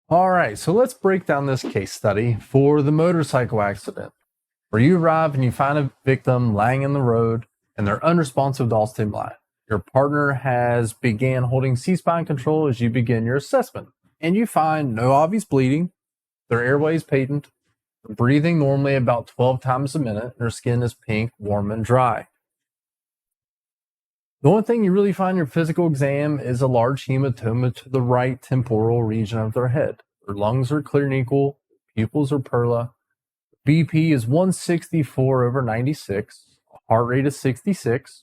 All right, so let's break down this case study for the motorcycle accident, where you arrive and you find a victim lying in the road and they're unresponsive to all stimuli. Your partner has began holding C-spine control as you begin your assessment, and you find no obvious bleeding, their airway is patent, they're breathing normally about 12 times a minute, and their skin is pink, warm, and dry. The only thing you really find in your physical exam is a large hematoma to the right temporal region of their head. Their lungs are clear and equal, pupils are PERRLA, BP is 164/96, heart rate is 66,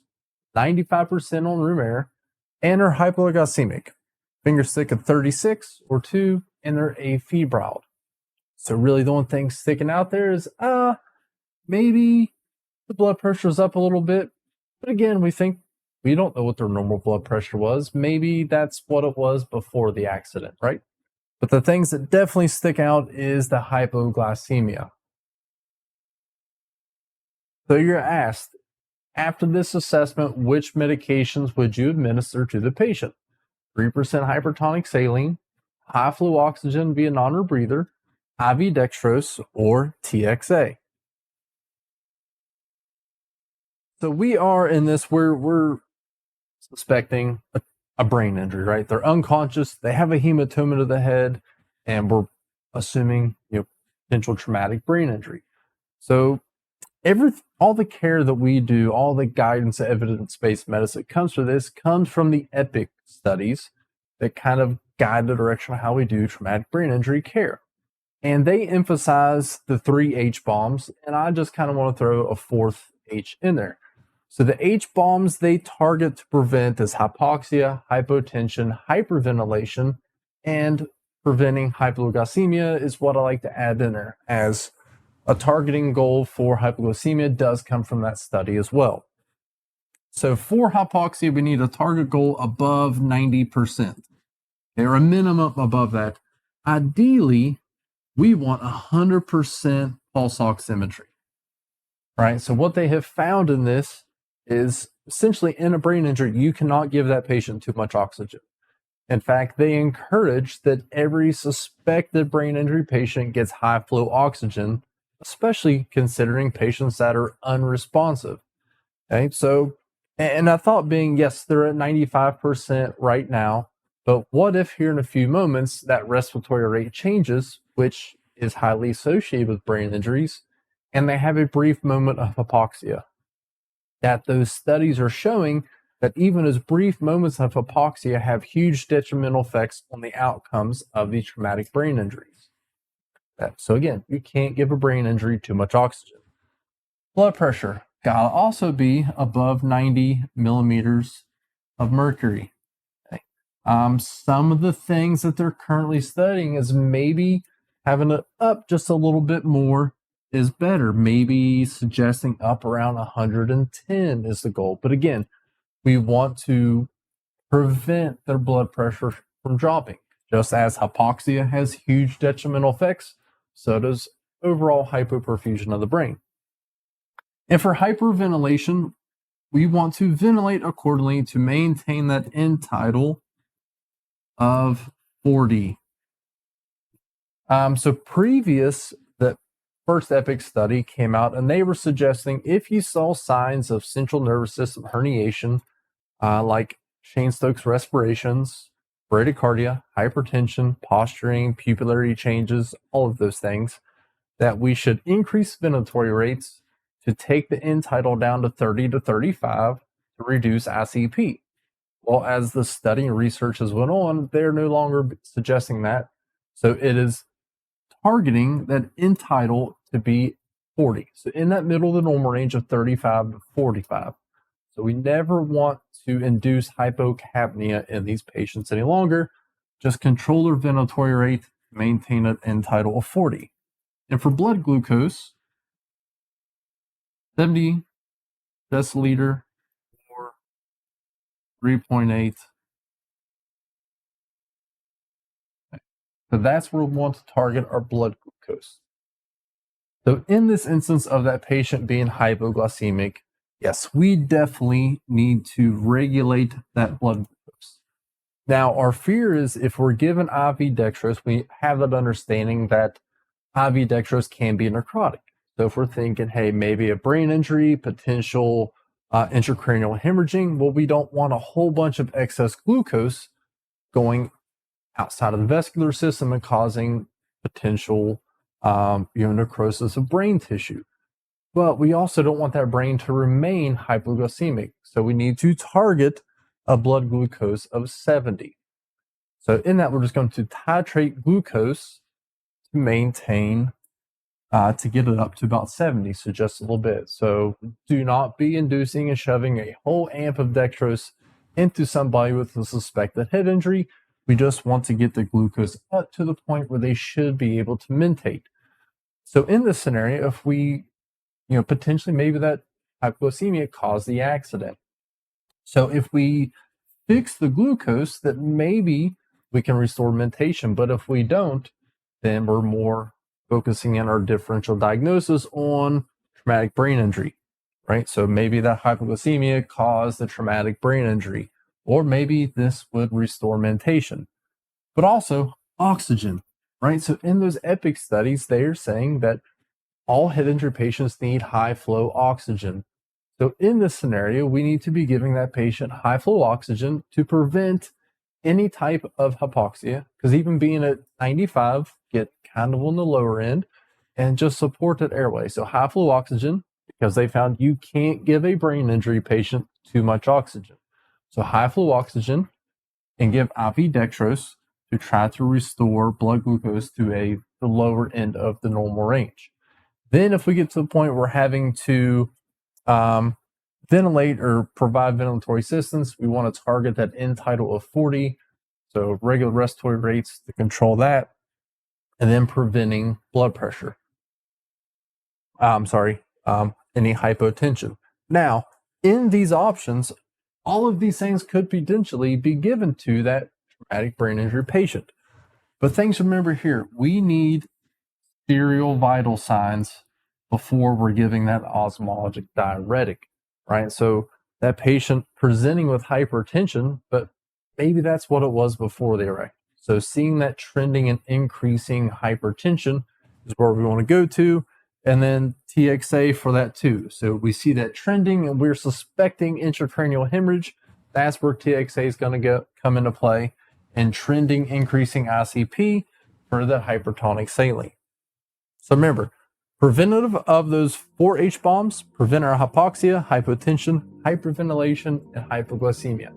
95% on room air, and they're hypoglycemic. Finger stick at 36 or 2, and they're afebrile. So really the only thing sticking out there is maybe the blood pressure is up a little bit. But again, we don't know what their normal blood pressure was. Maybe that's what it was before the accident, right? But the things that definitely stick out is the hypoglycemia. So you're asked, after this assessment, which medications would you administer to the patient? 3% hypertonic saline, high flow oxygen via non-rebreather, IV dextrose, or TXA. So we are in this where we're suspecting a brain injury, right? They're unconscious, they have a hematoma to the head, and we're assuming potential traumatic brain injury. So all the care that we do, all the guidance, evidence-based medicine that comes from this comes from the EPIC studies that kind of guide the direction of how we do traumatic brain injury care. And they emphasize the 3 H bombs, and I just kind of want to throw a 4th H in there. So the H bombs they target to prevent is hypoxia, hypotension, hyperventilation, and preventing hypoglycemia is what I like to add in there, as a targeting goal for hypoglycemia does come from that study as well. So for hypoxia, we need a target goal above 90%, or a minimum above that. Ideally, we want 100% pulse oximetry, right? So what they have found in this is essentially in a brain injury, you cannot give that patient too much oxygen. In fact, they encourage that every suspected brain injury patient gets high flow oxygen, especially considering patients that are unresponsive. Okay, so, and I thought being, yes, they're at 95% right now, but what if here in a few moments that respiratory rate changes, which is highly associated with brain injuries, and they have a brief moment of hypoxia? That those studies are showing that even as brief moments of hypoxia have huge detrimental effects on the outcomes of these traumatic brain injuries. So again, you can't give a brain injury too much oxygen. Blood pressure gotta also be above 90 millimeters of mercury. Okay. Some of the things that they're currently studying is maybe having it up just a little bit more is better. Maybe suggesting up around 110 is the goal. But again, we want to prevent their blood pressure from dropping. Just as hypoxia has huge detrimental effects, so does overall hypoperfusion of the brain. And for hyperventilation, we want to ventilate accordingly to maintain that end tidal of 40. So previous, the first EPIC study came out and they were suggesting if you saw signs of central nervous system herniation, like Cheyne-Stokes respirations, bradycardia, hypertension, posturing, pupillary changes, all of those things, that we should increase ventilatory rates to take the end tidal down to 30 to 35 to reduce ICP. Well, as the study and research has went on, they're no longer suggesting that. So it is targeting that end tidal to be 40. So in that middle of the normal range of 35 to 45. So we never want to induce hypocapnia in these patients any longer. Just control their ventilatory rate, maintain an end tidal of 40. And for blood glucose, 70 deciliter or 3.8. So that's where we want to target our blood glucose. So in this instance of that patient being hypoglycemic, yes, we definitely need to regulate that blood glucose. Now, our fear is if we're given IV dextrose, we have that understanding that IV dextrose can be necrotic. So if we're thinking, hey, maybe a brain injury, potential intracranial hemorrhaging, well, we don't want a whole bunch of excess glucose going outside of the vascular system and causing potential necrosis of brain tissue. But we also don't want that brain to remain hypoglycemic. So we need to target a blood glucose of 70. So in that, we're just going to titrate glucose to maintain, to get it up to about 70, so just a little bit. So do not be inducing and shoving a whole amp of dextrose into somebody with a suspected head injury. We just want to get the glucose up to the point where they should be able to mentate. So in this scenario, if we, potentially maybe that hypoglycemia caused the accident. So if we fix the glucose, that maybe we can restore mentation. But if we don't, then we're more focusing in our differential diagnosis on traumatic brain injury, right? So maybe that hypoglycemia caused the traumatic brain injury, or maybe this would restore mentation. But also oxygen, right? So in those EPIC studies, they are saying that all head injury patients need high flow oxygen. So in this scenario, we need to be giving that patient high flow oxygen to prevent any type of hypoxia, because even being at 95, get kind of on the lower end, and just support that airway. So high flow oxygen, because they found you can't give a brain injury patient too much oxygen. So high flow oxygen, and give IV dextrose to try to restore blood glucose to the lower end of the normal range. Then if we get to the point where we're having to ventilate or provide ventilatory assistance, we want to target that end tidal of 40, so regular respiratory rates to control that, and then preventing blood pressure. Any hypotension. Now, in these options, all of these things could potentially be given to that traumatic brain injury patient. But things to remember here, we need serial vital signs before we're giving that osmologic diuretic, right? So that patient presenting with hypertension, but maybe that's what it was before the arrest. So seeing that trending and increasing hypertension is where we want to go to, and then TXA for that too. So we see that trending and we're suspecting intracranial hemorrhage. That's where TXA is going to come into play, and trending increasing ICP for the hypertonic saline. So remember, preventative of those 4 H-bombs, prevent our hypoxia, hypotension, hyperventilation, and hypoglycemia.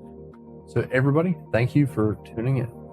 So everybody, thank you for tuning in.